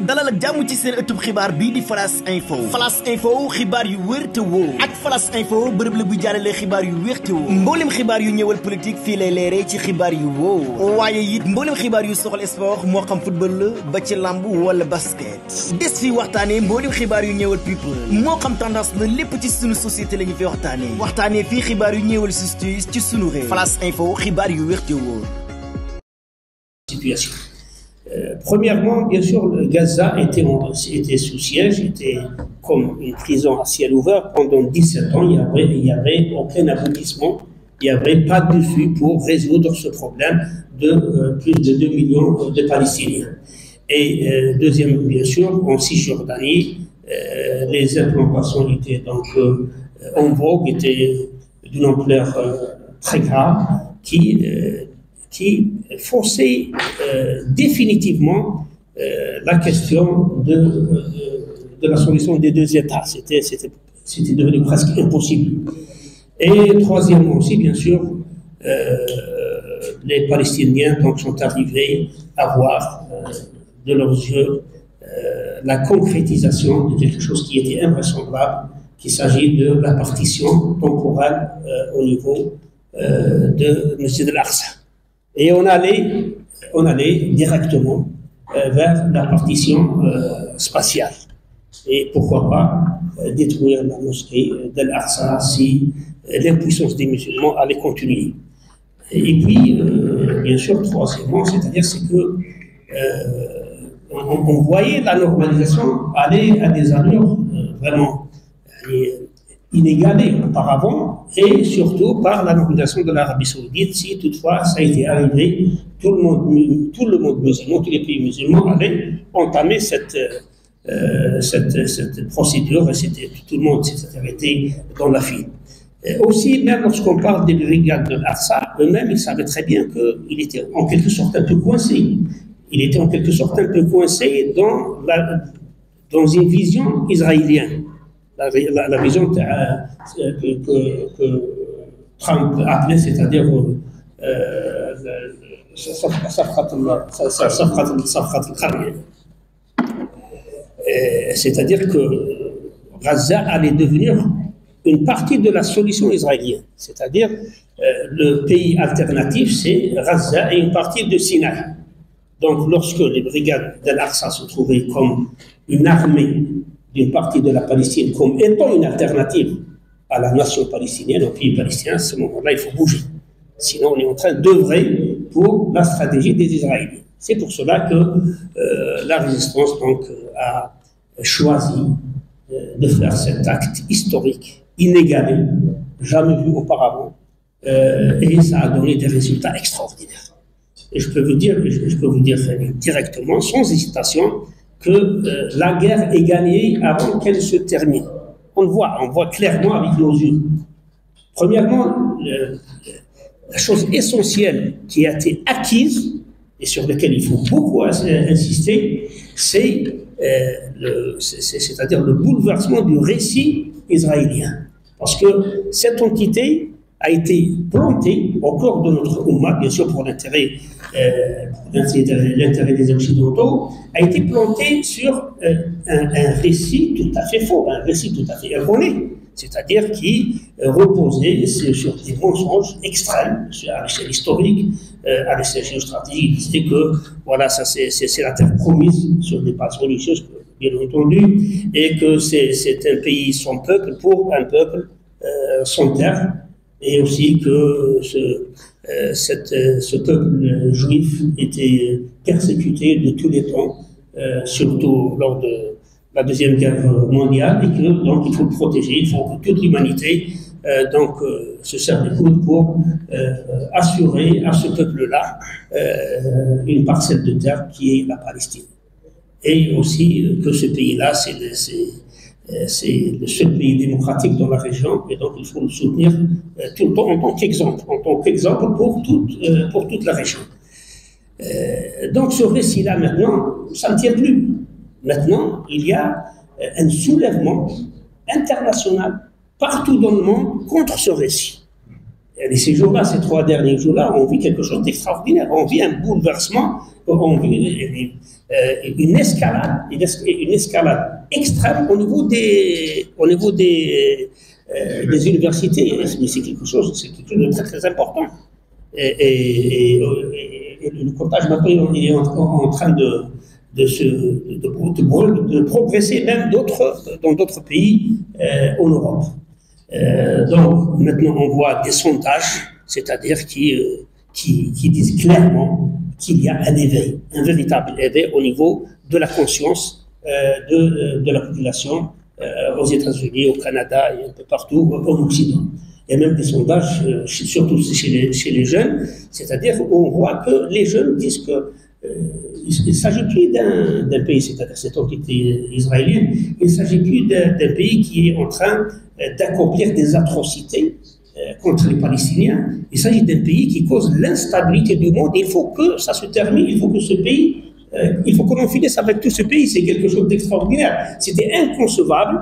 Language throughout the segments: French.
dalal ak jàmm ci seen ëttub xibaar bii di Flash Info. Flash Info xibaar yu wér te wóor. ak Flash Info bërëb la bu jàllale xibaar yu wér te wóor. mboolem xibaar yu ñëwal politique fii lay leeree ci xibaar yu wóor. waaye it mboolem xibaar yu soxal sport moo xam football la ba ci lamb wala basket. des fi waxtaanee mboolem xibaar yu ñëwal people moo xam tendance la lépp ci sunu société la ñu fi waxtaanee fii xibaar yu ñëwal justice ci sunu réew. Flash Info xibaar yu wér te wóor. Situation. Premièrement, bien sûr, Gaza était sous siège, était comme une prison à ciel ouvert pendant 17 ans. Il n'y avait aucun aboutissement, il n'y avait pas d'issue pour résoudre ce problème de plus de 2 millions de Palestiniens. Et deuxième, bien sûr, en Cisjordanie, les implantations étaient donc en vogue, étaient d'une ampleur très grave, qui forçait définitivement la question de la solution des deux États. C'était devenu presque impossible. Et troisièmement aussi, bien sûr, les Palestiniens donc, sont arrivés à voir de leurs yeux la concrétisation de quelque chose qui était invraisemblable, qu'il s'agit de la partition temporelle au niveau de Masjid al-Aqsa. Et on allait directement vers la partition spatiale. Et pourquoi pas détruire la mosquée d'Al-Aqsa si l'impuissance des musulmans allait continuer. Et puis, bien sûr, troisièmement, c'est-à-dire que on voyait la normalisation aller à des allures vraiment inégalée auparavant, et surtout par la normalisation de l'Arabie Saoudite. Si toutefois ça a été arrivé, tout le monde musulman, tous les pays musulmans allaient entamer cette procédure, et tout le monde s'est arrêté dans la file. Aussi, même lorsqu'on parle des brigades de l'Aqsa, eux-mêmes, ils savaient très bien qu'il était en quelque sorte un peu coincé. Il était en quelque sorte un peu coincé dans une vision israélienne. La vision que Trump appelait, c'est-à-dire c'est-à-dire que Gaza allait devenir une partie de la solution israélienne. C'est-à-dire le pays alternatif, c'est Gaza et une partie de Sinaï. Donc lorsque les brigades d'Al-Aqsa se trouvaient comme une armée d'une partie de la Palestine comme étant une alternative à la nation palestinienne, au pays palestinien, à ce moment-là, il faut bouger. Sinon, on est en train d'œuvrer pour la stratégie des Israéliens. C'est pour cela que la résistance donc, a choisi de faire cet acte historique, inégalé, jamais vu auparavant, et ça a donné des résultats extraordinaires. Et je peux vous dire directement, sans hésitation, que la guerre est gagnée avant qu'elle se termine. On voit clairement avec nos yeux. Premièrement, la chose essentielle qui a été acquise, et sur laquelle il faut beaucoup insister, c'est-à-dire le bouleversement du récit israélien. Parce que cette entité a été plantée au cœur de notre Ummah, bien sûr pour l'intérêt des Occidentaux, a été plantée sur un récit tout à fait faux, un récit tout à fait erroné, c'est-à-dire qui reposait sur des mensonges extrêmes à l'échelle historique, à l'échelle géostratégique. C'est que voilà, ça c'est la terre promise sur des bases religieuses, bien entendu, et que c'est un pays sans peuple pour un peuple sans terre. Et aussi que ce peuple juif était persécuté de tous les temps, surtout lors de la Deuxième Guerre mondiale, et que donc il faut le protéger, il faut que toute l'humanité se serre les coudes pour assurer à ce peuple-là une parcelle de terre qui est la Palestine. Et aussi que ce pays-là, c'est le seul pays démocratique dans la région, et donc il faut le soutenir tout le temps en tant qu'exemple pour toute la région. Donc ce récit-là maintenant, ça ne tient plus. Maintenant, il y a un soulèvement international partout dans le monde contre ce récit. Et ces jours-là, ces 3 derniers jours-là, on vit quelque chose d'extraordinaire. On vit un bouleversement, on vit une escalade extrême au niveau des universités. Mais c'est quelque chose de très très important. Et le comptage maintenant est en train de progresser même dans d'autres pays en Europe. Donc maintenant on voit des sondages, c'est-à-dire qui disent clairement qu'il y a un éveil, un véritable éveil au niveau de la conscience de la population aux États-Unis, au Canada et un peu partout en Occident. Et même des sondages, surtout chez les jeunes, c'est-à-dire on voit que les jeunes disent que il ne s'agit plus d'un pays, c'est-à-dire cette entité israélienne, il ne s'agit plus d'un pays qui est en train d'accomplir des atrocités contre les Palestiniens. Il s'agit d'un pays qui cause l'instabilité du monde. Il faut que ça se termine, il faut que ce pays, il faut que l'on finisse avec tout ce pays. C'est quelque chose d'extraordinaire. C'était inconcevable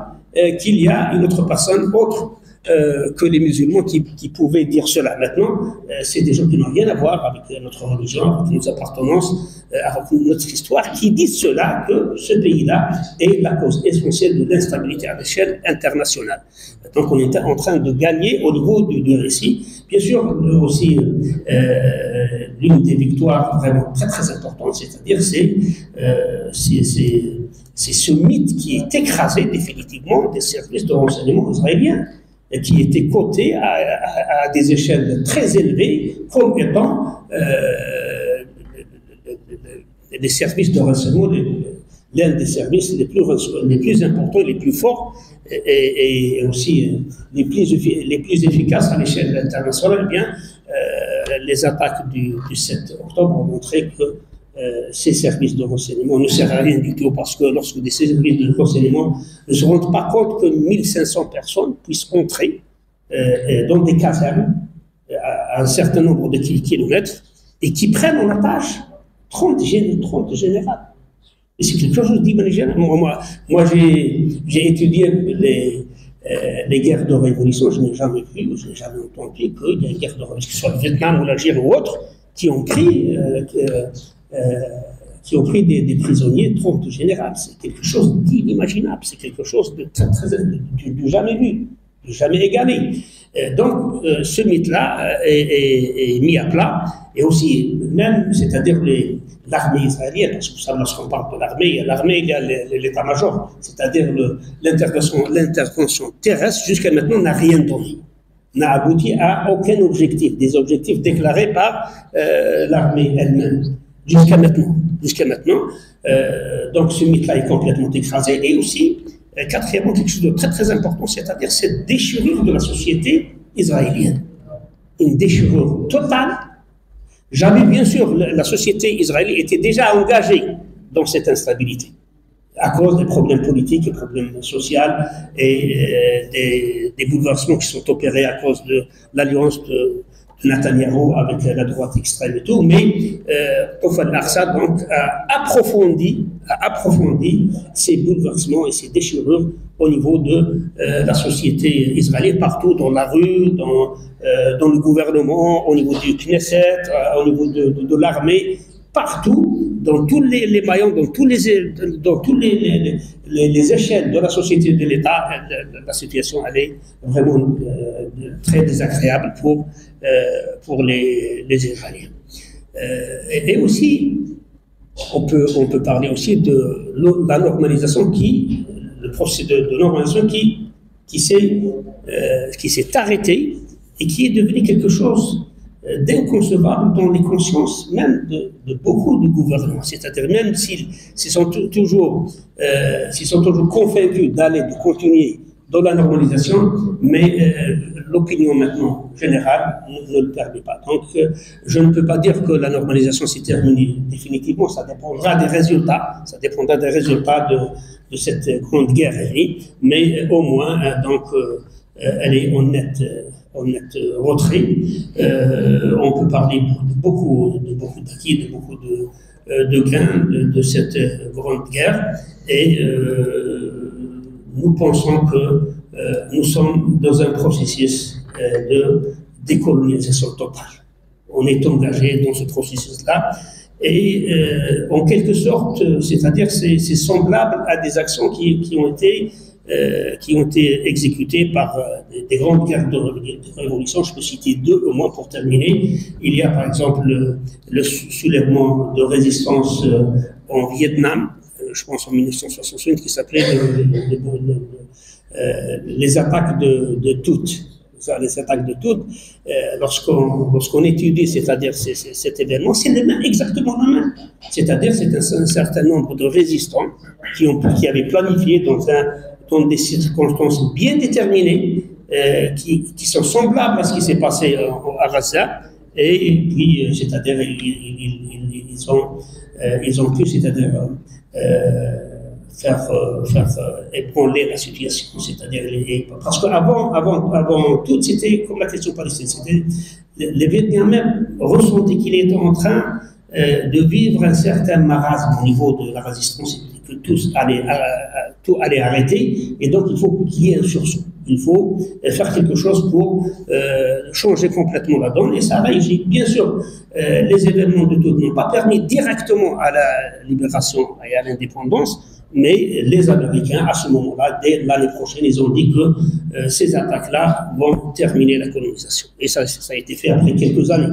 qu'il y a une autre personne autre que les musulmans qui pouvaient dire cela. Maintenant, c'est des gens qui n'ont rien à voir avec notre religion, avec nos appartenances, avec notre histoire, qui disent cela, que ce pays-là est la cause essentielle de l'instabilité à l'échelle internationale. Donc on est en train de gagner au niveau du récit. Bien sûr, aussi, l'une des victoires vraiment très très importantes, c'est-à-dire c'est ce mythe qui est écrasé définitivement des services de renseignement israéliens, qui était coté à des échelles très élevées comme étant les services de renseignement, l'un des services les plus importants, les plus forts et aussi les plus efficaces à l'échelle internationale. Eh bien, les attaques du 7 octobre ont montré que ces services de renseignement ne servent à rien du tout, parce que lorsque des services de renseignement ne se rendent pas compte que 1500 personnes puissent entrer dans des casernes à un certain nombre de kilomètres et qui prennent en otage 30 généraux. Et c'est quelque chose d'imaginable. Moi j'ai étudié les guerres de révolution. Je n'ai jamais vu, je n'ai jamais entendu qu'il y ait une guerre de révolution, que ce soit le Vietnam ou l'Algérie ou autre, qui ont pris des prisonniers, 30 généraux. C'est quelque chose d'inimaginable, c'est quelque chose de du jamais vu, du jamais égalé. Donc, ce mythe-là est mis à plat, et aussi, même, c'est-à-dire l'armée israélienne, parce que ça, lorsqu'on parle de l'armée, il y a l'état-major, c'est-à-dire l'intervention terrestre, jusqu'à maintenant, n'a rien donné, n'a abouti à aucun objectif, des objectifs déclarés par l'armée elle-même, jusqu'à maintenant. Donc ce mythe-là est complètement écrasé. Et aussi, quatrièmement, quelque chose de très très important, c'est-à-dire cette déchirure de la société israélienne. Une déchirure totale. Jamais, bien sûr, la société israélienne était déjà engagée dans cette instabilité, à cause des problèmes politiques, des problèmes sociaux et des bouleversements qui sont opérés à cause de l'alliance de Netanyahou avec la droite extrême et tout. Mais Kofal al-Assad donc a approfondi ces bouleversements et ces déchirures au niveau de la société israélienne, partout dans la rue, dans le gouvernement, au niveau du Knesset, au niveau de l'armée, partout, dans tous les maillons, dans tous les échelles de la société et de l'État. La situation elle est vraiment très désagréable pour les Israéliens. Et aussi, on peut parler aussi de la normalisation le procédé de normalisation qui s'est arrêté et qui est devenu quelque chose d'inconcevable dans les consciences même de beaucoup de gouvernements. C'est-à-dire même s'ils sont toujours convaincus de continuer dans la normalisation, mais l'opinion maintenant générale ne le permet pas. Donc je ne peux pas dire que la normalisation s'est terminée définitivement, ça dépendra des résultats, de cette grande guerrerie, mais au moins elle est en net retrait. On peut parler de beaucoup d'acquis, de beaucoup de gains de cette grande guerre, et nous pensons que nous sommes dans un processus décolonisation totale. On est engagé dans ce processus-là. Et en quelque sorte, c'est-à-dire c'est semblable à des actions qui ont été exécutées par des grandes guerres de révolution. Je peux citer deux au moins pour terminer. Il y a par exemple le soulèvement de résistance en Vietnam, je pense en 1968, qui s'appelait les attaques de toutes. Les attaques de toutes, lorsqu'on étudie, c'est-à-dire cet événement, c'est exactement le même. C'est-à-dire c'est un certain nombre de résistants qui avaient planifié dans des circonstances bien déterminées, qui sont semblables à ce qui s'est passé à Gaza, et puis, c'est-à-dire ils ont pu, c'est-à-dire faire ébranler la situation, c'est-à-dire parce qu'avant tout, c'était comme la question palestinienne, les Vietnamiens ressentaient qu'il était en train de vivre un certain marasme au niveau de la résistance, que tout allait arrêter, et donc il faut qu'il y ait un sursaut. Il faut faire quelque chose pour changer complètement la donne, et ça a réussi. Bien sûr, les événements de tout n'ont pas permis directement à la libération et à l'indépendance, mais les Américains, à ce moment-là, dès l'année prochaine, ils ont dit que ces attaques-là vont terminer la colonisation. Et ça a été fait après quelques années,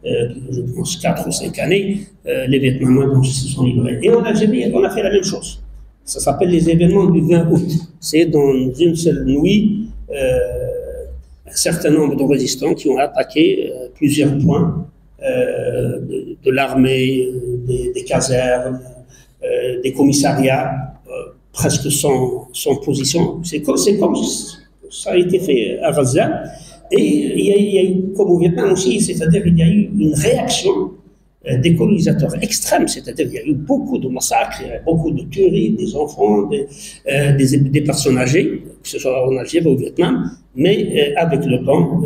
je pense 4 ou 5 années, les Vietnamiens donc, se sont livrés. Et en Algérie, on a fait la même chose. Ça s'appelle les événements du 20 août. C'est dans une seule nuit, un certain nombre de résistants qui ont attaqué plusieurs points de l'armée, des casernes, des commissariats, presque sans position. C'est comme ça a été fait à Gaza. Et il y a eu, comme au Vietnam aussi, c'est-à-dire il y a eu une réaction des colonisateurs extrêmes, c'est-à-dire il y a eu beaucoup de massacres, il y a eu beaucoup de tueries, des enfants, des personnes âgées, que ce soit en Algérie ou au Vietnam, mais avec le temps,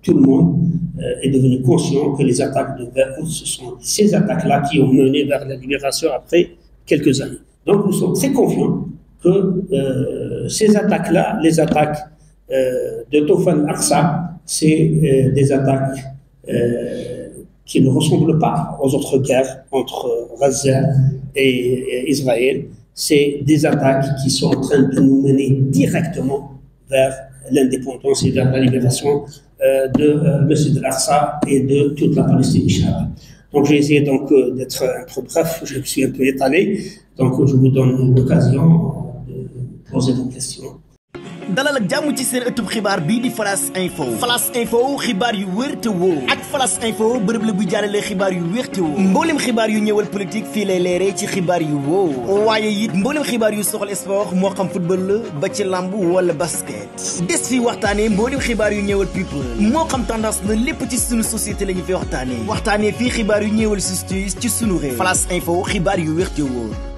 tout le monde est devenu conscient que les attaques de 20 août, ce sont ces attaques-là qui ont mené vers la libération après quelques années. Donc nous sommes très confiants que ces attaques-là, les attaques de Tofan Aqsa, c'est des attaques qui ne ressemblent pas aux autres guerres entre Gaza et Israël. C'est des attaques qui sont en train de nous mener directement vers l'indépendance et vers la libération de Masjid al-Aqsa et de toute la Palestine, Inch'Allah. Donc j'ai essayé donc d'être un peu bref, je me suis un peu étalé, donc je vous donne l'occasion de poser vos questions. dalal ak jàmm ci seen ëttub xibaar bii di Flash Info. Flash Info xibaar yu wér te wóor. ak Flash Info bërëb la bu jàllale xibaar yu wér te wóor. mboolem xibaar yu ñëwal politique fii lay leeree ci xibaar yu wóor. waaye it mboolem xibaar yu soxal sport moo xam football la ba ci lamb wala basket. des fi waxtaanee mboolem xibaar yu ñëwal people. moo xam tendance la lépp ci sunu société la ñu fi waxtaanee. waxtaanee fii xibaar yu ñëwal justice ci sunu réew. Flash Info xibaar yu wér te wóor.